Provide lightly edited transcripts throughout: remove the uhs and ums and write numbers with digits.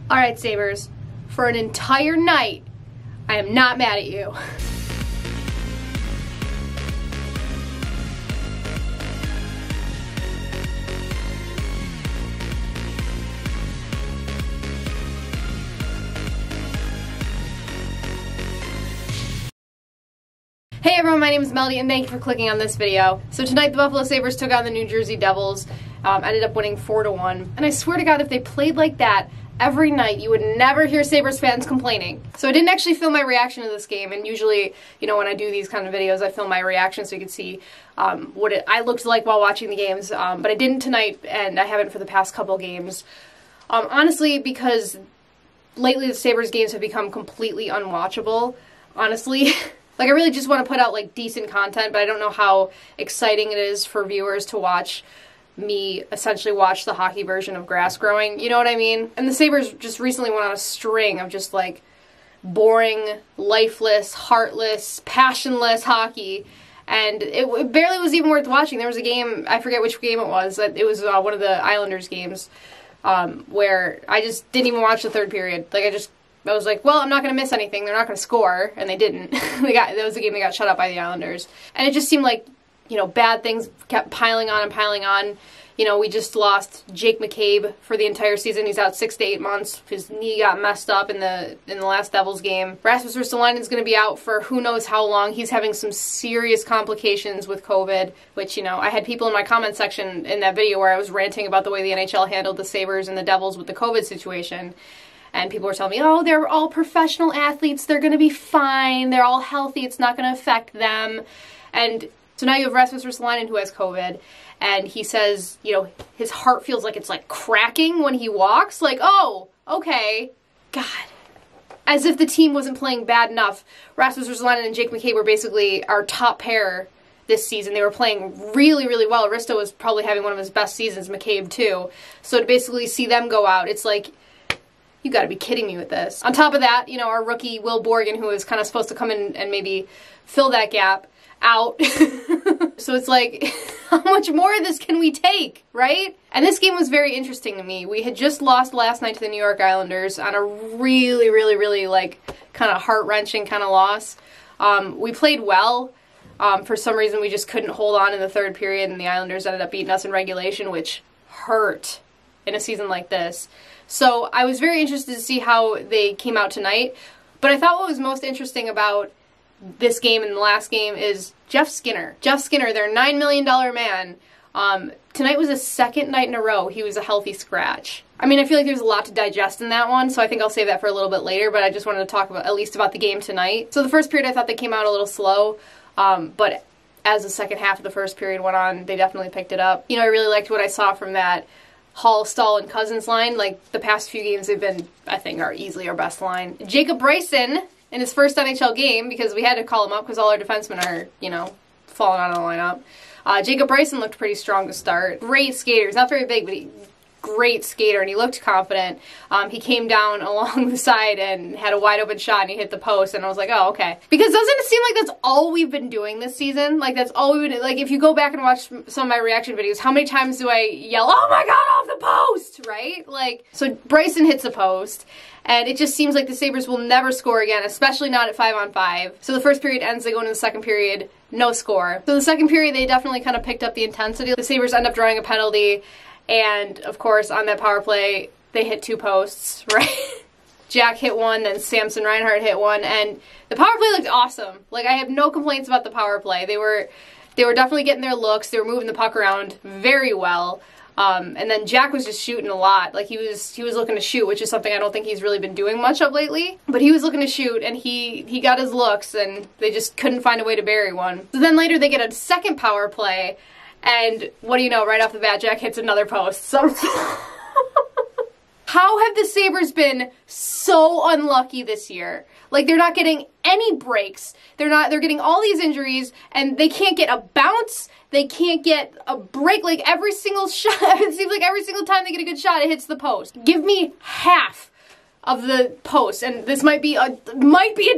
Alright, Sabres, for an entire night, I am not mad at you. Hey everyone, my name is Melody and thank you for clicking on this video. So tonight the Buffalo Sabres took on the New Jersey Devils, ended up winning 4-1. And I swear to God, if they played like that every night, you would never hear Sabres fans complaining. So I didn't actually film my reaction to this game, and usually, you know, when I do these kind of videos, I film my reaction so you can see what I looked like while watching the games. But I didn't tonight, and I haven't for the past couple games. Honestly, because lately the Sabres games have become completely unwatchable, honestly. Like, I really just want to put out, like, decent content, but I don't know how exciting it is for viewers to watch me essentially watch the hockey version of grass growing, you know what I mean? And the Sabres just recently went on a string of just, like, boring, lifeless, heartless, passionless hockey, and it barely was even worth watching. There was a game, I forget which game it was one of the Islanders games, where I just didn't even watch the third period. Like, I was like, well, I'm not going to miss anything. They're not going to score. And they didn't. That was the game they got shut out by the Islanders. And it just seemed like, you know, bad things kept piling on and piling on. You know, we just lost Jake McCabe for the entire season. He's out 6 to 8 months. His knee got messed up in the last Devils game. Rasmus Ristolainen's going to be out for who knows how long. He's having some serious complications with COVID, which, you know, I had people in my comment section in that video where I was ranting about the way the NHL handled the Sabres and the Devils with the COVID situation. And people were telling me, oh, they're all professional athletes, they're going to be fine, they're all healthy, it's not going to affect them. And so now you have Rasmus Ristolainen who has COVID, and he says, you know, his heart feels like it's like cracking when he walks. Like, oh, okay. God. As if the team wasn't playing bad enough. Rasmus Ristolainen and Jake McCabe were basically our top pair this season. They were playing really, really well. Risto was probably having one of his best seasons, McCabe too. So to basically see them go out, it's like, you gotta be kidding me with this. On top of that, you know, our rookie Will Borgen, who is kind of supposed to come in and maybe fill that gap, out. So it's like, how much more of this can we take, right? And this game was very interesting to me. We had just lost last night to the New York Islanders on a really, really, really, like, kind of heart-wrenching kind of loss. We played well. For some reason, we just couldn't hold on in the third period, and the Islanders ended up beating us in regulation, which hurt in a season like this. So I was very interested to see how they came out tonight, but I thought what was most interesting about this game and the last game is Jeff Skinner. Jeff Skinner, their $9 million man, tonight was the second night in a row he was a healthy scratch. I mean, I feel like there's a lot to digest in that one, so I think I'll save that for a little bit later, but I just wanted to talk about at least about the game tonight. So the first period I thought they came out a little slow, but as the second half of the first period went on, they definitely picked it up. You know, I really liked what I saw from that Hall, Stahl, and Cousins line. Like, the past few games they've been, I think, are easily our best line. Jacob Bryson, in his first NHL game, because we had to call him up because all our defensemen are, you know, falling out of the lineup. Jacob Bryson looked pretty strong to start. Great skater. He's not very big, but great skater, and he looked confident. He came down along the side and had a wide open shot, and he hit the post, and I was like, oh, okay. Because doesn't it seem like that's all we've been doing this season? Like, that's all we've been, like, if you go back and watch some of my reaction videos, how many times do I yell, oh my God, off the post, right? Like, so Bryson hits the post, and it just seems like the Sabres will never score again, especially not at 5-on-5. So the first period ends, they go into the second period, no score. So the second period, they definitely kind of picked up the intensity. The Sabres end up drawing a penalty, and, of course, on that power play, they hit 2 posts, right? Jack hit one, then Samson Reinhart hit one, and the power play looked awesome. Like, I have no complaints about the power play. They were definitely getting their looks. They were moving the puck around very well. And then Jack was just shooting a lot. Like, he was looking to shoot, which is something I don't think he's really been doing much of lately. But he was looking to shoot, and he got his looks, and they just couldn't find a way to bury one. So then later they get a second power play, and what do you know, right off the bat, Jack hits another post. So how have the Sabres been so unlucky this year? Like, they're not getting any breaks. They're getting all these injuries, and they can't get a bounce. They can't get a break. Like, every single shot, it seems like every single time they get a good shot, it hits the post. Give me half of the post, and this might be a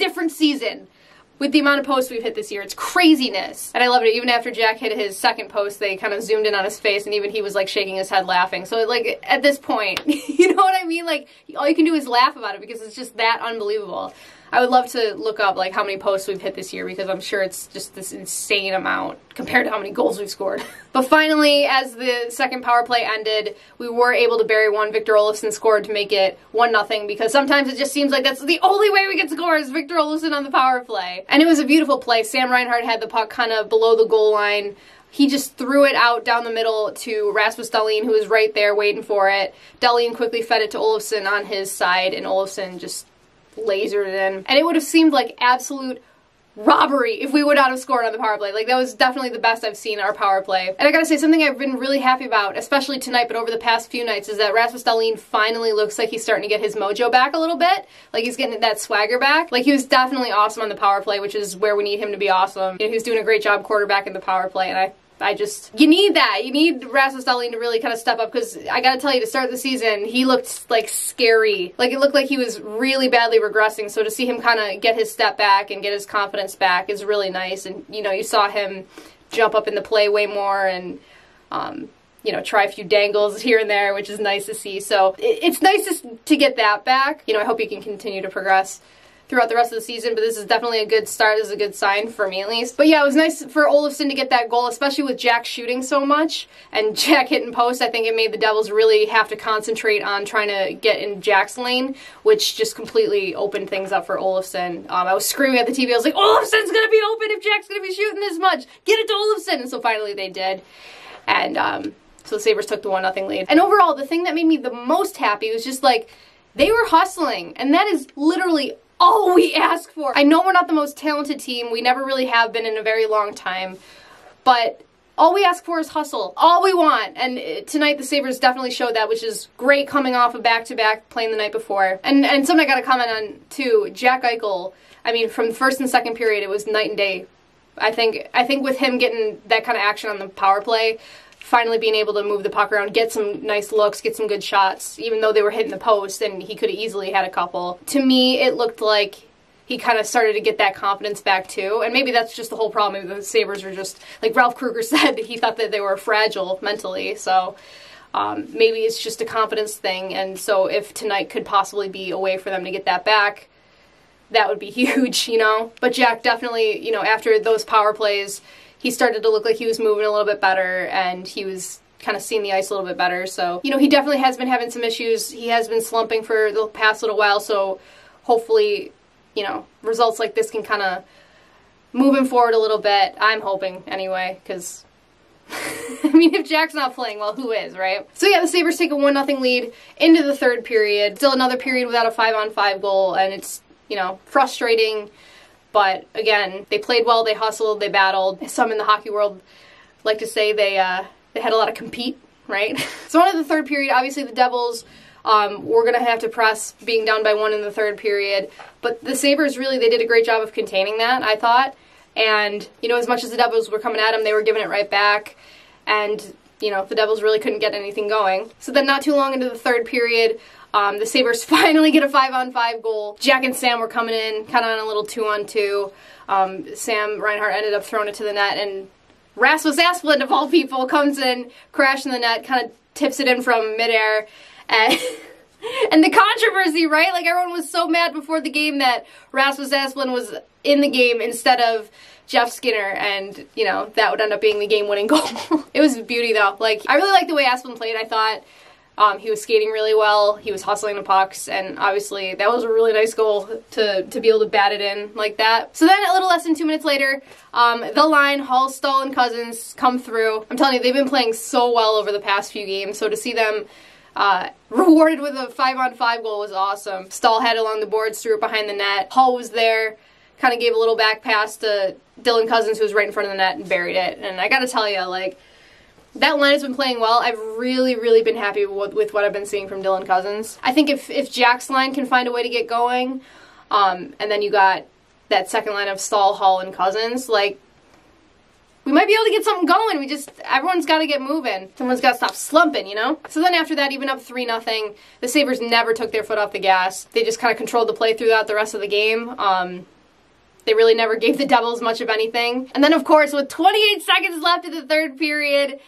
different season. with the amount of posts we've hit this year. It's craziness. And I love it. Even after Jack hit his second post, they kind of zoomed in on his face, and even he was like shaking his head laughing. So like at this point, you know what I mean? Like all you can do is laugh about it because it's just that unbelievable. I would love to look up like how many posts we've hit this year because I'm sure it's just this insane amount compared to how many goals we've scored. But finally, as the second power play ended, we were able to bury one. Victor Olofsson scored to make it 1-0 because sometimes it just seems like that's the only way we can score is Victor Olofsson on the power play. And it was a beautiful play. Sam Reinhart had the puck kind of below the goal line. He just threw it out down the middle to Rasmus Dahlin, who was right there waiting for it. Dahlin quickly fed it to Olofsson on his side, and Olofsson just lasered it in. And it would have seemed like absolute robbery if we would not have scored on the power play. Like, that was definitely the best I've seen our power play. And I gotta say, something I've been really happy about, especially tonight, but over the past few nights, is that Rasmus Dahlin finally looks like he's starting to get his mojo back a little bit. Like, he's getting that swagger back. Like, he was definitely awesome on the power play, which is where we need him to be awesome. You know, he was doing a great job quarterbacking the power play, and you need that. You need Rasmus Dahlin to really kind of step up because I gotta tell you, to start the season, he looked like scary. Like, it looked like he was really badly regressing, so to see him kind of get his step back and get his confidence back is really nice. And, you know, you saw him jump up in the play way more and, you know, try a few dangles here and there, which is nice to see. So it's nice to get that back. You know, I hope he can continue to progress throughout the rest of the season, but this is definitely a good start. This is a good sign for me, at least. But yeah, it was nice for Olofsson to get that goal, especially with Jack shooting so much and Jack hitting post. I think it made the Devils really have to concentrate on trying to get in Jack's lane, which just completely opened things up for Olofsson. I was screaming at the TV. I was like, Olofsson's gonna be open if Jack's gonna be shooting this much. Get it to Olofsson! And so finally they did. And so the Sabres took the 1-0 lead. And overall, the thing that made me the most happy was just like, they were hustling. And that is literally all we ask for. I know we're not the most talented team. We never really have been in a very long time. But all we ask for is hustle. All we want. And tonight the Sabres definitely showed that, which is great coming off a back-to-back playing the night before. And something I got to comment on, too, Jack Eichel, I mean, from the first and second period, it was night and day. I think with him getting that kind of action on the power play, finally being able to move the puck around, get some nice looks, get some good shots, even though they were hitting the post, and he could have easily had a couple. To me, it looked like he kind of started to get that confidence back too, and maybe that's just the whole problem. Maybe the Sabres are just, like Ralph Kruger said, he thought that they were fragile mentally, so maybe it's just a confidence thing, and so if tonight could possibly be a way for them to get that back, that would be huge, you know? But Jack definitely, you know, after those power plays, he started to look like he was moving a little bit better, and he was kind of seeing the ice a little bit better. So, you know, he definitely has been having some issues. He has been slumping for the past little while, so hopefully, you know, results like this can kind of move him forward a little bit. I'm hoping, anyway, because, I mean, if Jack's not playing, well, who is, right? So, yeah, the Sabres take a 1-0 lead into the third period. Still another period without a 5-on-5 goal, and it's, you know, frustrating. But again, they played well, they hustled, they battled. Some in the hockey world like to say they had a lot of compete, right? So on to the third period, obviously the Devils were going to have to press being down by 1 in the third period. But the Sabres really, they did a great job of containing that, I thought. And, you know, as much as the Devils were coming at them, they were giving it right back. And, you know, the Devils really couldn't get anything going. So then not too long into the third period, the Sabres finally get a 5-on-5 goal. Jack and Sam were coming in, kind of on a little 2-on-2. Sam Reinhart ended up throwing it to the net, and Rasmus Asplund, of all people, comes in, crashing the net, kind of tips it in from midair. And the controversy, right? Like, everyone was so mad before the game that Rasmus Asplund was in the game instead of Jeff Skinner, and, you know, that would end up being the game-winning goal. It was beauty, though. Like, I really liked the way Asplund played, I thought. He was skating really well, he was hustling the pucks, and obviously that was a really nice goal to be able to bat it in like that. So then a little less than 2 minutes later, the line, Hall, Stahl, and Cousins come through. I'm telling you, they've been playing so well over the past few games, so to see them rewarded with a 5-on-5 goal was awesome. Stahl had it along the boards, threw it behind the net. Hall was there, kind of gave a little back pass to Dylan Cousins, who was right in front of the net, and buried it. And I gotta tell you, like, that line has been playing well. I've really been happy with what I've been seeing from Dylan Cousins. I think if Jack's line can find a way to get going, and then you got that second line of Stahl, Hall, and Cousins, like, we might be able to get something going. Everyone's got to get moving. Someone's got to stop slumping, you know? So then after that, even up 3-0, the Sabres never took their foot off the gas. They just kind of controlled the play throughout the rest of the game. They really never gave the Devils much of anything. And then, of course, with 28 seconds left in the third period,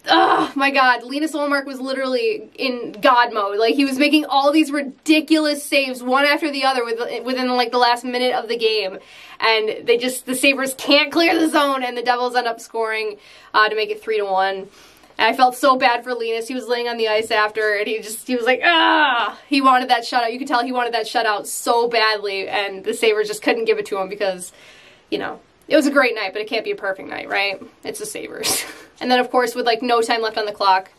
oh my god, Linus Ullmark was literally in God mode. Like, he was making all these ridiculous saves, one after the other, within like the last minute of the game. And the Sabres can't clear the zone, and the Devils end up scoring to make it 3-1. And I felt so bad for Linus. He was laying on the ice after, and he was like, ah! He wanted that shutout. You could tell he wanted that shutout so badly, and the Sabres just couldn't give it to him because, you know, it was a great night, but it can't be a perfect night, right? It's the Sabres. And then, of course, with like no time left on the clock,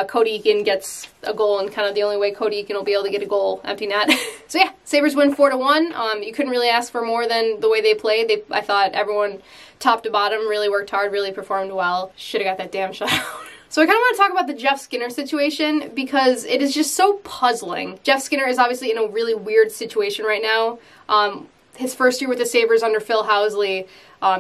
Cody Eakin gets a goal, and kind of the only way Cody Eakin will be able to get a goal, empty net. So yeah, Sabres win 4-1. You couldn't really ask for more than the way they played. I thought everyone, top to bottom, really worked hard, really performed well. Should have got that damn shutout. So I kind of want to talk about the Jeff Skinner situation because it is just so puzzling. Jeff Skinner is obviously in a really weird situation right now. His first year with the Sabres under Phil Housley,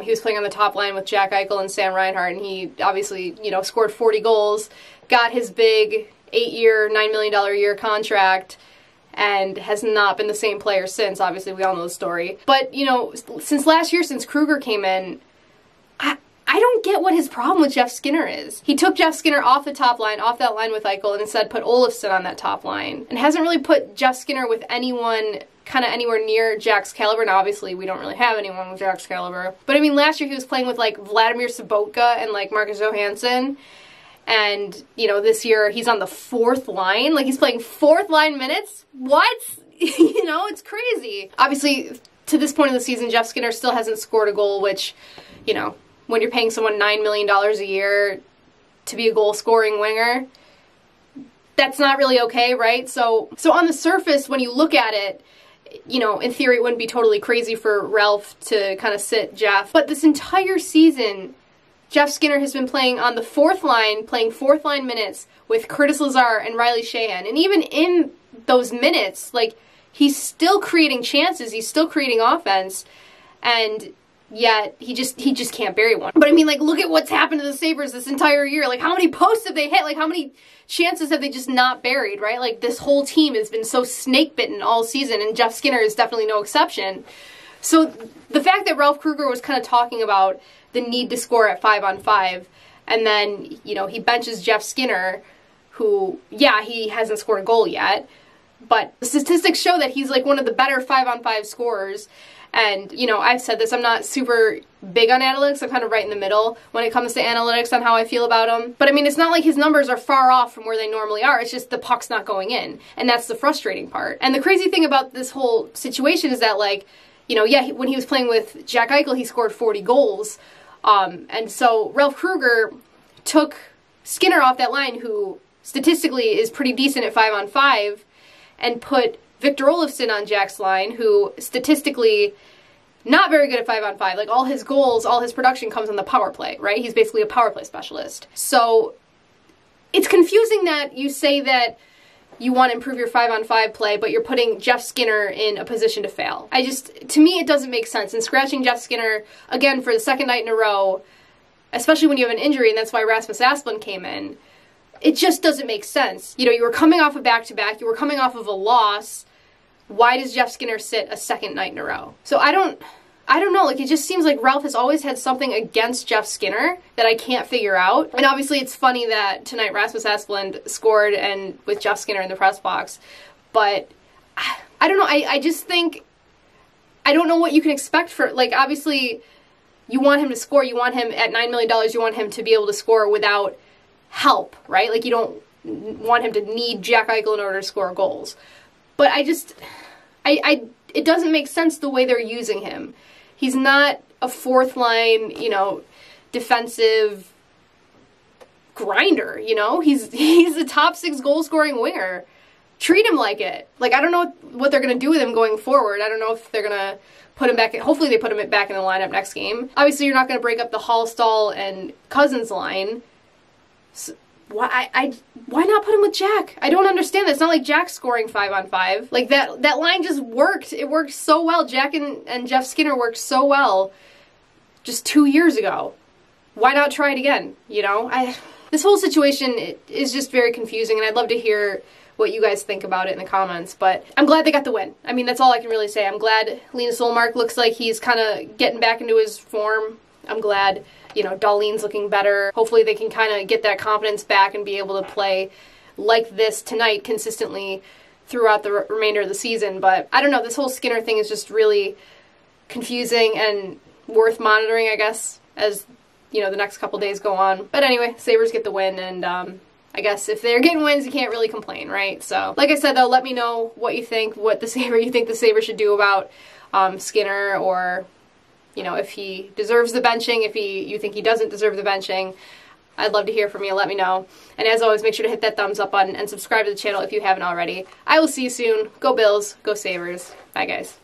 he was playing on the top line with Jack Eichel and Sam Reinhart, and he obviously, you know, scored 40 goals, got his big 8-year, $9 million a year contract, and has not been the same player since. Obviously, we all know the story. But, you know, since last year, since Kruger came in, I don't get what his problem with Jeff Skinner is. He took Jeff Skinner off the top line, off that line with Eichel, and instead put Olofsson on that top line. And hasn't really put Jeff Skinner with anyone kind of anywhere near Jack's caliber. Now, obviously, we don't really have anyone with Jack's caliber. But, I mean, last year he was playing with, like, Vladimir Sobotka and, like, Marcus Johansson. And, you know, this year he's on the fourth line. Like, he's playing fourth line minutes? What? You know, it's crazy. Obviously, to this point of the season, Jeff Skinner still hasn't scored a goal, which, you know, when you're paying someone $9 million a year to be a goal-scoring winger, that's not really okay, right? So on the surface, when you look at it, you know, in theory, it wouldn't be totally crazy for Ralph to kind of sit Jeff. But this entire season, Jeff Skinner has been playing on the fourth line, playing fourth-line minutes with Curtis Lazar and Riley Sheahan. And even in those minutes, like, he's still creating chances, he's still creating offense, and yet he just can't bury one. But I mean, like, look at what's happened to the Sabres this entire year. Like, how many posts have they hit? Like, how many chances have they just not buried, right? Like, this whole team has been so snake-bitten all season, and Jeff Skinner is definitely no exception. So the fact that Ralph Kruger was kind of talking about the need to score at 5-on-5, and then, you know, he benches Jeff Skinner, who, yeah, he hasn't scored a goal yet, but the statistics show that he's, like, one of the better 5-on-5 scorers. And, you know, I've said this, I'm not super big on analytics. I'm kind of right in the middle when it comes to analytics on how I feel about him. But, I mean, it's not like his numbers are far off from where they normally are. It's just the puck's not going in. And that's the frustrating part. And the crazy thing about this whole situation is that, like, you know, yeah, when he was playing with Jack Eichel, he scored 40 goals. And so Ralph Kruger took Skinner off that line, who statistically is pretty decent at 5-on-5, and put Victor Olofsson on Jack's line, who statistically not very good at 5-on-5. Like, all his goals, all his production comes on the power play, right? He's basically a power play specialist. So it's confusing that you say that you want to improve your 5-on-5 play, but you're putting Jeff Skinner in a position to fail. To me, it doesn't make sense. And scratching Jeff Skinner, again, for the second night in a row, especially when you have an injury, and that's why Rasmus Asplund came in, it just doesn't make sense. You know, you were coming off a back-to-back, you were coming off of a loss. Why does Jeff Skinner sit a second night in a row? So I don't know, like, it just seems like Ralph has always had something against Jeff Skinner that I can't figure out. And obviously it's funny that tonight Rasmus Asplund scored and with Jeff Skinner in the press box. But I don't know, I just think, I don't know what you can expect for, like, obviously you want him to score, you want him at $9 million, you want him to be able to score without help, right? Like, you don't want him to need Jack Eichel in order to score goals. But it doesn't make sense the way they're using him. He's not a fourth line, you know, defensive grinder, you know? He's a top 6 goal scoring winger. Treat him like it. Like, I don't know what they're going to do with him going forward. I don't know if they're going to put him back in, hopefully they put him back in the lineup next game. Obviously you're not going to break up the Hallstall and Cousins line. So, why not put him with Jack? I don't understand that. It's not like Jack's scoring 5-on-5. Like, that line just worked. It worked so well. Jack and Jeff Skinner worked so well just 2 years ago. Why not try it again, you know? This whole situation is just very confusing, and I'd love to hear what you guys think about it in the comments. But I'm glad they got the win. I mean, that's all I can really say. I'm glad Linus Ullmark looks like he's kind of getting back into his form. I'm glad, you know, Dahlin's looking better. Hopefully they can kind of get that confidence back and be able to play like this tonight consistently throughout the remainder of the season. But I don't know, this whole Skinner thing is just really confusing and worth monitoring, I guess, as, you know, the next couple days go on. But anyway, Sabres get the win, and I guess if they're getting wins, you can't really complain, right? So, like I said, though, let me know what you think, what you think the Sabres should do about Skinner, or, you know, if he deserves the benching, if you think he doesn't deserve the benching. I'd love to hear from you. Let me know. And as always, make sure to hit that thumbs up button and subscribe to the channel if you haven't already. I will see you soon. Go Bills. Go Sabres. Bye, guys.